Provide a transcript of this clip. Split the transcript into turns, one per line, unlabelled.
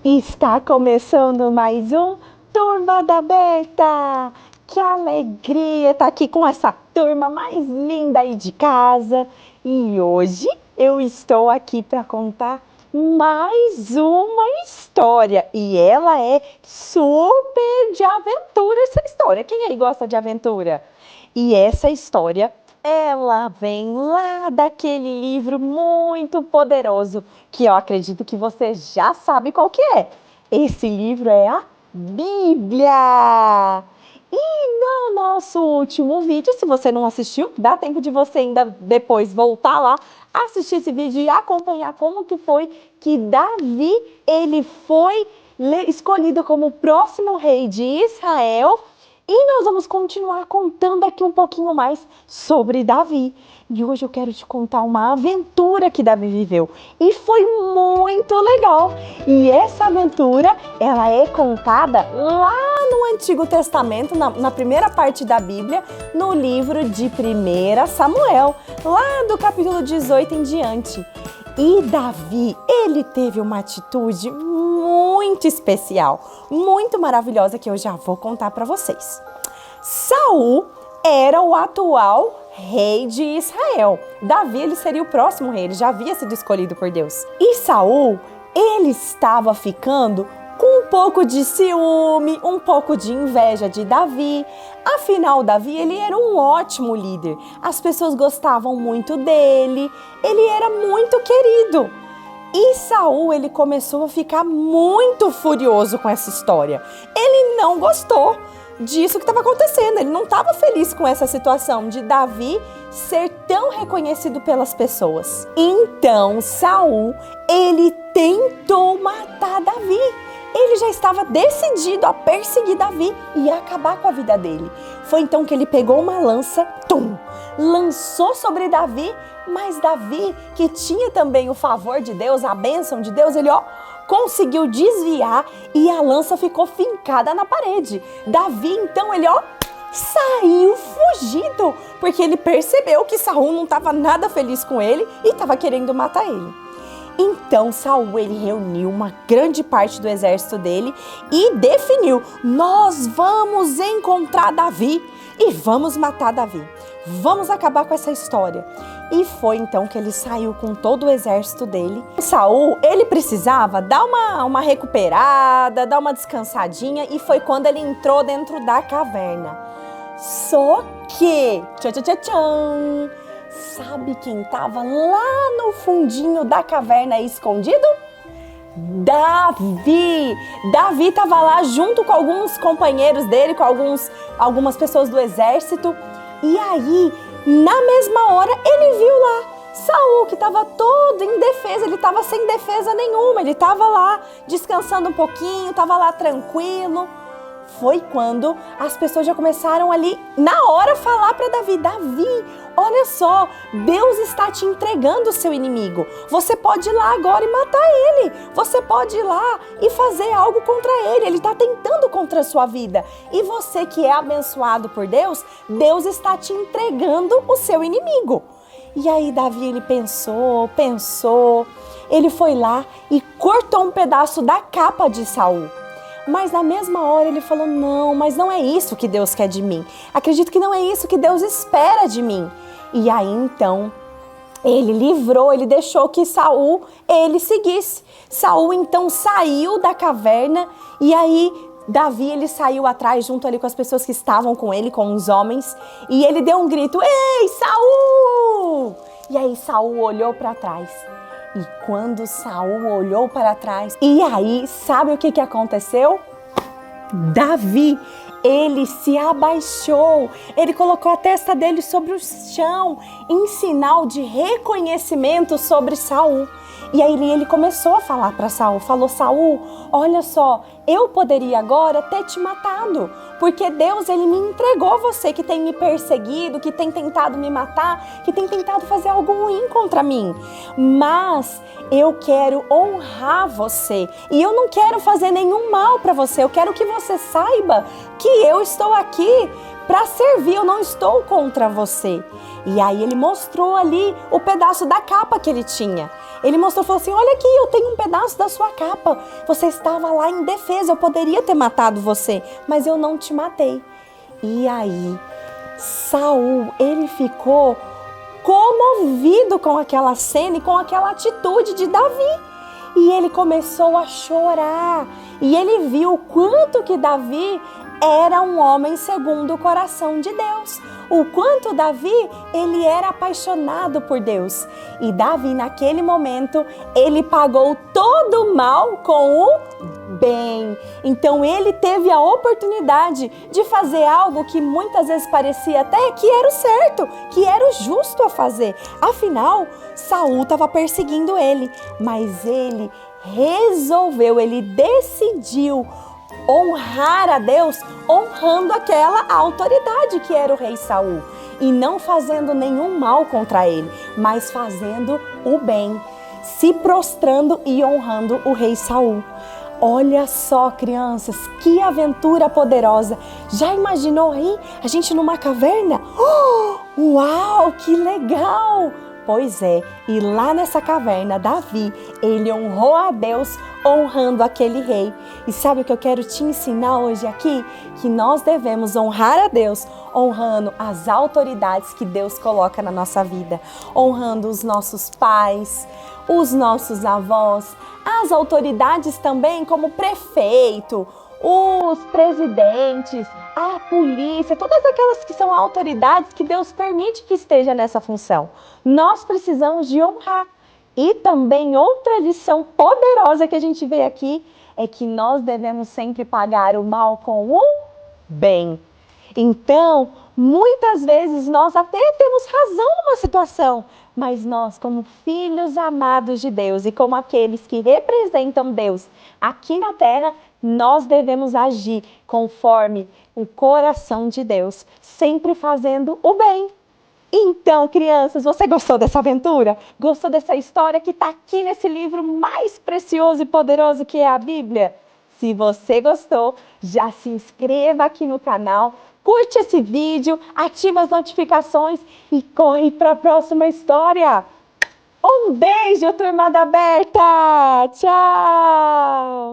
Está começando mais um Turma da Berta! Que alegria estar aqui com essa turma mais linda aí de casa. E hoje eu estou aqui para contar mais uma história. E ela é super de aventura, essa história. Quem aí gosta de aventura? E essa história, ela vem lá daquele livro muito poderoso que eu acredito que você já sabe qual que é. Esse livro é a Bíblia. E no nosso último vídeo, se você não assistiu, dá tempo de você ainda depois voltar lá, assistir esse vídeo e acompanhar como que foi que Davi, ele foi escolhido como o próximo rei de Israel. E nós vamos continuar contando aqui um pouquinho mais sobre Davi. E hoje eu quero te contar uma aventura que Davi viveu. E foi muito legal. E essa aventura, ela é contada lá no Antigo Testamento, na primeira parte da Bíblia, no livro de 1 Samuel, lá do capítulo 18 em diante. E Davi, ele teve uma atitude muito especial, muito maravilhosa, que eu já vou contar para vocês. Saul era o atual rei de Israel. Davi, ele seria o próximo rei, ele já havia sido escolhido por Deus. E Saul, ele estava ficando com um pouco de ciúme, um pouco de inveja de Davi. Afinal, Davi, ele era um ótimo líder. As pessoas gostavam muito dele, ele era muito querido. E Saul, ele começou a ficar muito furioso com essa história. Ele não gostou disso que estava acontecendo. Ele não estava feliz com essa situação de Davi ser tão reconhecido pelas pessoas. Então, Saul, ele tentou matar Davi. Ele já estava decidido a perseguir Davi e a acabar com a vida dele. Foi então que ele pegou uma lança, lançou sobre Davi, mas Davi, que tinha também o favor de Deus, a bênção de Deus, ele conseguiu desviar e a lança ficou fincada na parede. Davi, então, ele saiu fugido, porque ele percebeu que Saul não estava nada feliz com ele e estava querendo matar ele. Então Saul, ele reuniu uma grande parte do exército dele e definiu: nós vamos encontrar Davi e vamos matar Davi. Vamos acabar com essa história. E foi então que ele saiu com todo o exército dele. Saul, ele precisava dar uma recuperada, dar uma descansadinha, e foi quando ele entrou dentro da caverna. Só que, sabe quem estava lá no fundinho da caverna escondido? Davi! Davi estava lá junto com alguns companheiros dele, com algumas pessoas do exército. E aí, na mesma hora, ele viu lá Saul, que estava todo indefeso, ele estava sem defesa nenhuma, ele estava lá descansando um pouquinho, estava lá tranquilo. Foi quando as pessoas já começaram ali, na hora, falar para Davi: Davi, olha só, Deus está te entregando o seu inimigo. Você pode ir lá agora e matar ele. Você pode ir lá e fazer algo contra ele. Ele está tentando contra a sua vida. E você que é abençoado por Deus, Deus está te entregando o seu inimigo. E aí Davi, ele pensou, ele foi lá e cortou um pedaço da capa de Saul. Mas na mesma hora ele falou: não, mas não é isso que Deus quer de mim. Acredito que não é isso que Deus espera de mim. E aí então ele livrou, ele deixou que Saul, ele seguisse. Saul então saiu da caverna e aí Davi, ele saiu atrás junto ali com as pessoas que estavam com ele, com os homens. E ele deu um grito: ei, Saul! E aí Saul olhou para trás. E quando Saul olhou para trás, e aí, sabe o que aconteceu? Davi, ele se abaixou, ele colocou a testa dele sobre o chão, em sinal de reconhecimento sobre Saul. E aí ele começou a falar para Saul, falou: Saul, olha só, eu poderia agora ter te matado, porque Deus, ele me entregou você que tem me perseguido, que tem tentado me matar, que tem tentado fazer algo ruim contra mim. Mas eu quero honrar você e eu não quero fazer nenhum mal para você. Eu quero que você saiba que eu estou aqui para servir, eu não estou contra você. E aí ele mostrou ali o pedaço da capa que ele tinha. Ele mostrou, falou assim, olha aqui, eu tenho um pedaço da sua capa. Você estava lá em defesa, eu poderia ter matado você, mas eu não te matei. E aí, Saul, ele ficou comovido com aquela cena e com aquela atitude de Davi. E ele começou a chorar. E ele viu o quanto que Davi era um homem segundo o coração de Deus. O quanto Davi, ele era apaixonado por Deus. E Davi, naquele momento, ele pagou todo o mal com o bem. Então ele teve a oportunidade de fazer algo que muitas vezes parecia até que era o certo, que era o justo a fazer. Afinal, Saul estava perseguindo ele, mas ele resolveu, ele decidiu honrar a Deus, honrando aquela autoridade que era o rei Saul, e não fazendo nenhum mal contra ele, mas fazendo o bem, se prostrando e honrando o rei Saul. Olha só, crianças, que aventura poderosa! Já imaginou aí a gente numa caverna? Oh, uau, que legal! Pois é, e lá nessa caverna, Davi, ele honrou a Deus, honrando aquele rei. E sabe o que eu quero te ensinar hoje aqui? Que nós devemos honrar a Deus, honrando as autoridades que Deus coloca na nossa vida, honrando os nossos pais, os nossos avós, as autoridades também, como prefeito, os presidentes, a polícia, todas aquelas que são autoridades que Deus permite que esteja nessa função. Nós precisamos de honrar. E também outra lição poderosa que a gente vê aqui é que nós devemos sempre pagar o mal com o bem. Então, muitas vezes nós até temos razão numa situação, mas nós, como filhos amados de Deus e como aqueles que representam Deus aqui na terra, nós devemos agir conforme o coração de Deus, sempre fazendo o bem. Então, crianças, você gostou dessa aventura? Gostou dessa história que está aqui nesse livro mais precioso e poderoso que é a Bíblia? Se você gostou, já se inscreva aqui no canal, curte esse vídeo, ativa as notificações e corre para a próxima história. Um beijo, turma da Berta! Tchau!